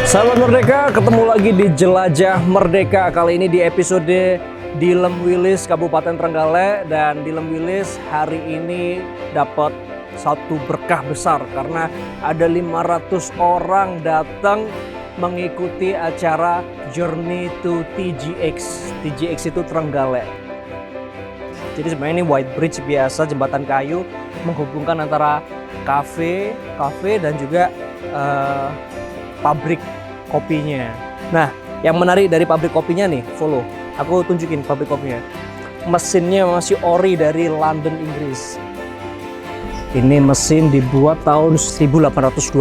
Sahabat Merdeka, ketemu lagi di Jelajah Merdeka. Kali ini di episode Dilem Wilis, Kabupaten Trenggalek. Dan Dilem Wilis hari ini dapat satu berkah besar karena ada 500 orang datang mengikuti acara Journey to TGX. TGX itu Trenggalek. Jadi sebenarnya ini white bridge biasa, jembatan kayu menghubungkan antara kafe dan juga pabrik kopinya. Nah, yang menarik dari pabrik kopinya nih, follow. Aku tunjukin pabrik kopinya. Mesinnya masih ori dari London, Inggris. Ini mesin dibuat tahun 1828.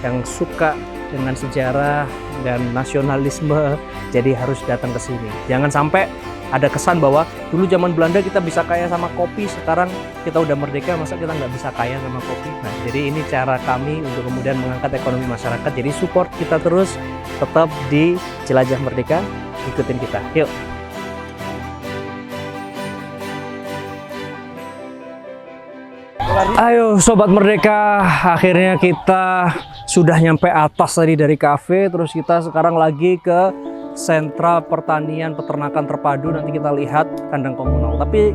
Yang suka dengan sejarah dan nasionalisme, jadi harus datang ke sini. Jangan sampai ada kesan bahwa dulu zaman Belanda kita bisa kaya sama kopi, sekarang kita udah merdeka, masa kita nggak bisa kaya sama kopi. Nah, jadi ini cara kami untuk kemudian mengangkat ekonomi masyarakat. Jadi support kita terus, tetap di Jelajah Merdeka, ikutin kita. Yuk! Ayo Sobat Merdeka, akhirnya kita sudah nyampe atas tadi dari kafe, terus kita sekarang lagi ke sentra pertanian peternakan terpadu. Nanti kita lihat kandang komunal. Tapi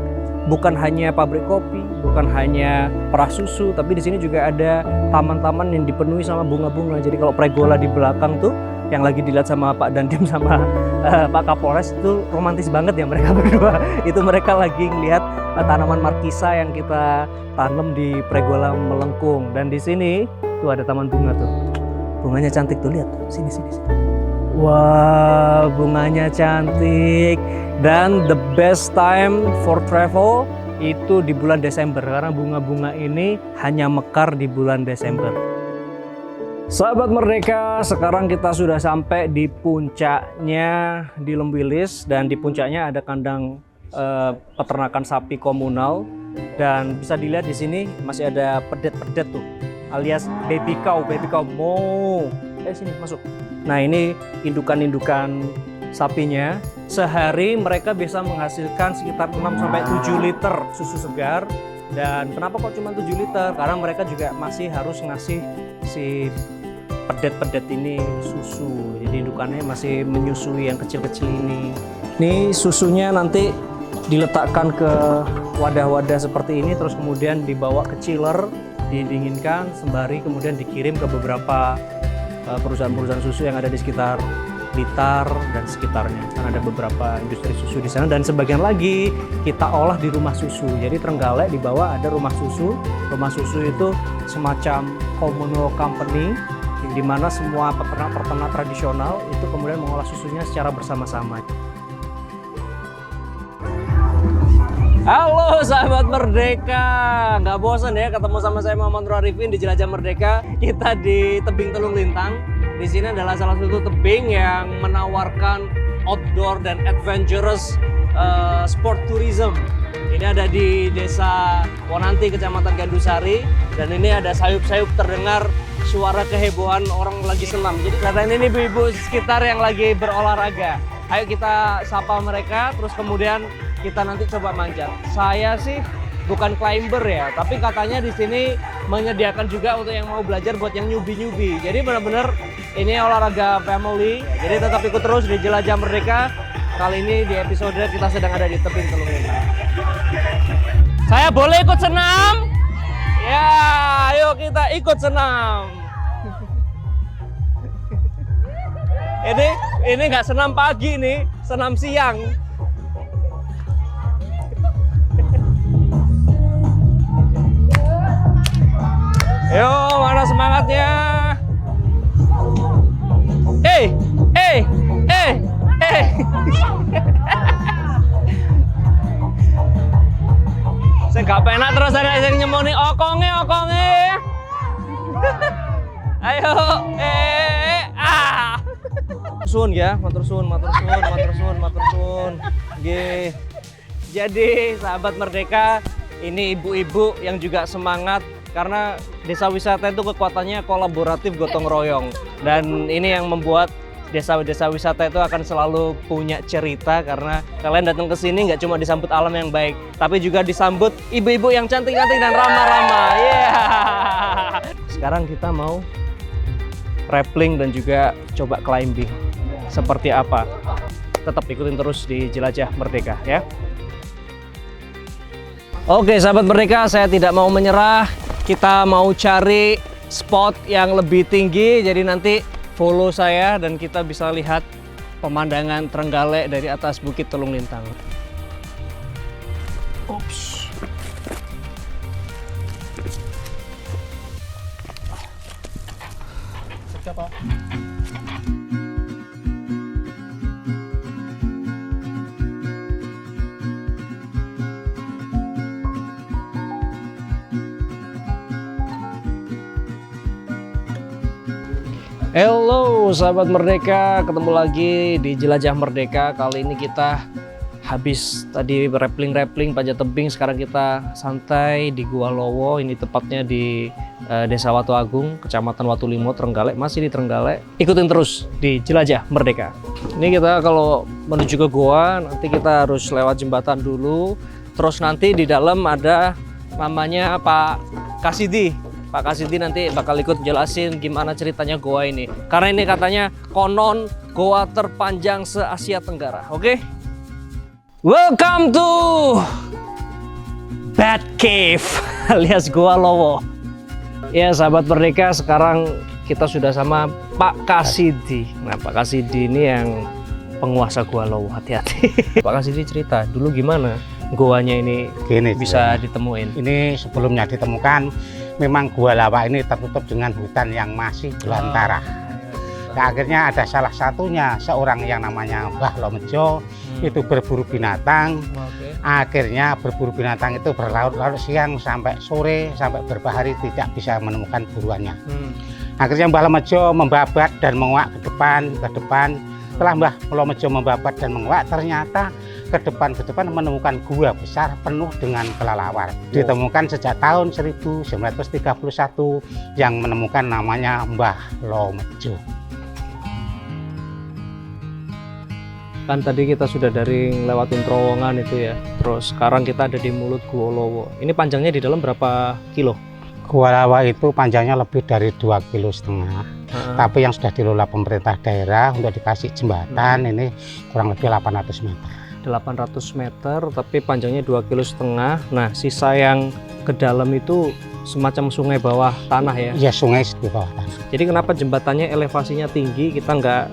bukan hanya pabrik kopi, bukan hanya perah susu, tapi di sini juga ada taman-taman yang dipenuhi sama bunga-bunga. Jadi kalau pregola di belakang tuh yang lagi dilihat sama Pak Dandim sama Pak Kapolres itu romantis banget ya mereka berdua. Itu mereka lagi ngelihat tanaman markisa yang kita tanam di pregola melengkung. Dan di sini tuh ada taman bunga tuh. Bunganya cantik tuh, lihat tuh. Sini. Wah, bunganya cantik. Dan the best time for travel itu di bulan Desember, karena bunga-bunga ini hanya mekar di bulan Desember. Sahabat Merdeka, sekarang kita sudah sampai di puncaknya Dilem Wilis, dan di puncaknya ada kandang peternakan sapi komunal, dan bisa dilihat di sini masih ada pedet-pedet tuh, alias baby cow mau. Sini masuk. Nah, ini indukan-indukan sapinya. Sehari mereka bisa menghasilkan sekitar 6-7 liter susu segar. Dan kenapa kok cuma 7 liter? Karena mereka juga masih harus ngasih si pedet-pedet ini susu. Jadi indukannya masih menyusui yang kecil-kecil ini. Ini susunya nanti diletakkan ke wadah-wadah seperti ini, terus kemudian dibawa ke chiller, didinginkan sembari kemudian dikirim ke beberapa perusahaan-perusahaan susu yang ada di sekitar Blitar dan sekitarnya. Kan ada beberapa industri susu di sana, dan sebagian lagi kita olah di rumah susu. Jadi Trenggalek di bawah ada rumah susu. Rumah susu itu semacam communal company di mana semua peternak tradisional itu kemudian mengolah susunya secara bersama-sama. Halo sahabat Merdeka, nggak bosan ya ketemu sama saya Muhammad Nur Arifin di Jelajah Merdeka. Kita di tebing Telung Lintang. Di sini adalah salah satu tebing yang menawarkan outdoor dan adventurous sport tourism. Ini ada di Desa Wonanti, Kecamatan Gandusari, dan ini ada sayup-sayup terdengar suara kehebohan orang lagi senam. Jadi kelihatan ini ibu-ibu sekitar yang lagi berolahraga. Ayo kita sapa mereka, terus kemudian kita nanti coba manjat. Saya sih bukan climber ya, tapi katanya di sini menyediakan juga untuk yang mau belajar buat yang newbie. Jadi benar-benar ini olahraga family. Jadi tetap ikut terus di Jelajah Merdeka. Kali ini di episode kita sedang ada di tebing Telung Lintang. Saya boleh ikut senam? Ya, ayo kita ikut senam. Ini nggak senam pagi nih, senam siang. Yo, mana semangatnya? Saya nggak penak terus ada yang nyemoni okonge. Ayo, Sun ya, matur sun. Nggih. Jadi sahabat Merdeka, ini ibu-ibu yang juga semangat karena desa wisata itu kekuatannya kolaboratif, gotong royong. Dan ini yang membuat desa-desa wisata itu akan selalu punya cerita, karena kalian datang ke sini nggak cuma disambut alam yang baik, tapi juga disambut ibu-ibu yang cantik-cantik dan ramah-ramah. Yeah. Sekarang kita mau rappelling dan juga coba climbing. Seperti apa? Tetap ikutin terus di Jelajah Merdeka ya. Oke sahabat Merdeka, saya tidak mau menyerah. Kita mau cari spot yang lebih tinggi, jadi nanti follow saya dan kita bisa lihat pemandangan Trenggalek dari atas Bukit Telung Lintang. Oops. Siapa? Halo sahabat Merdeka, ketemu lagi di Jelajah Merdeka. Kali ini kita habis tadi rappelling panjat tebing, sekarang kita santai di Gua Lowo. Ini tepatnya di Desa Watu Agung, Kecamatan Watulimo, Trenggalek, masih di Trenggalek. Ikutin terus di Jelajah Merdeka. Ini kita kalau menuju ke gua, nanti kita harus lewat jembatan dulu. Terus nanti di dalam ada namanya Pak Kasidi. Pak Kasidi nanti bakal ikut jelasin gimana ceritanya goa ini. Karena ini katanya konon goa terpanjang se-Asia Tenggara. Oke? Welcome to Bat Cave alias Gua Lowo. Ya sahabat Merdeka, sekarang kita sudah sama Pak Kasidi. Nah Pak Kasidi ini yang penguasa Gua Lowo. Hati-hati. Pak Kasidi cerita dulu gimana goanya ini bisa ditemuin. Ini sebelumnya ditemukan memang Gua Lowo ini tertutup dengan hutan yang masih belantara. Nah, akhirnya ada salah satunya seorang yang namanya Mbah Lomejo itu berburu binatang. Akhirnya berburu binatang itu berlarut-larut siang sampai sore, sampai beberapa hari tidak bisa menemukan buruannya. Akhirnya Mbah Lomejo membabat dan menguak ke depan. Setelah Mbah Lomejo membabat dan menguak, ternyata ke depan menemukan gua besar penuh dengan kelelawar. Ditemukan sejak tahun 1931 yang menemukan namanya Mbah Lomejo. Kan tadi kita sudah dari lewatin terowongan itu ya. Terus sekarang kita ada di mulut Gua Lowo. Ini panjangnya di dalam berapa kilo? Gua Lowo itu panjangnya lebih dari 2,5 kilo. Tapi yang sudah dikelola pemerintah daerah untuk dikasih jembatan ini kurang lebih 800 meter. 800 meter tapi panjangnya 2,5 kilo. Nah sisa yang ke dalam itu semacam sungai bawah tanah ya? Iya, sungai di bawah tanah. Jadi kenapa jembatannya elevasinya tinggi, kita nggak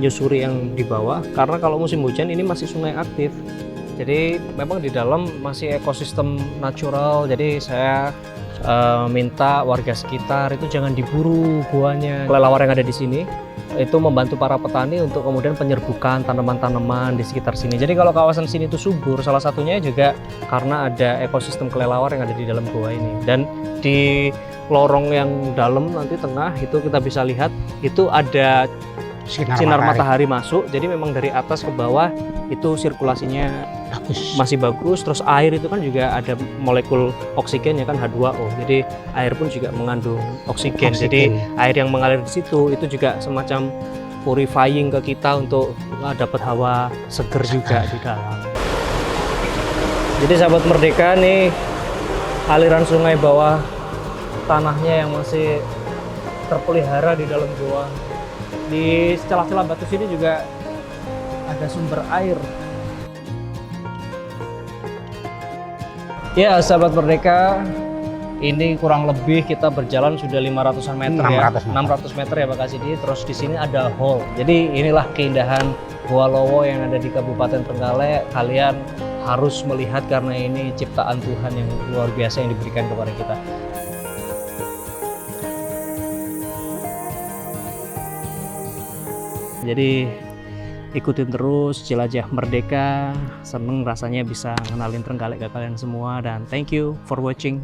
nyusuri yang di bawah? Karena kalau musim hujan ini masih sungai aktif. Jadi memang di dalam masih ekosistem natural. Jadi saya minta warga sekitar itu jangan diburu guanya. Kelelawar yang ada di sini itu membantu para petani untuk kemudian penyerbukan tanaman-tanaman di sekitar sini. Jadi kalau kawasan sini itu subur, salah satunya juga karena ada ekosistem kelelawar yang ada di dalam gua ini. Dan di lorong yang dalam nanti tengah itu kita bisa lihat itu ada sinar matahari masuk. Jadi memang dari atas ke bawah itu sirkulasinya masih bagus. Terus air itu kan juga ada molekul oksigen ya kan, H2O. Jadi air pun juga mengandung oksigen. Jadi air yang mengalir di situ itu juga semacam purifying ke kita untuk dapat hawa seger juga di dalam. Jadi sahabat Merdeka nih, aliran sungai bawah tanahnya yang masih terpelihara di dalam gua. Di celah-celah batu sini juga ada sumber air. Ya sahabat Merdeka, ini kurang lebih kita berjalan sudah 500-an meter 600 meter ya Pak Kasidi. Terus di sini ada hall. Jadi inilah keindahan Gua Lowo yang ada di Kabupaten Trenggalek. Kalian harus melihat karena ini ciptaan Tuhan yang luar biasa yang diberikan kepada kita. Jadi ikutin terus Jelajah Merdeka. Seneng rasanya bisa ngenalin Trenggalek ke kalian semua. Dan thank you for watching.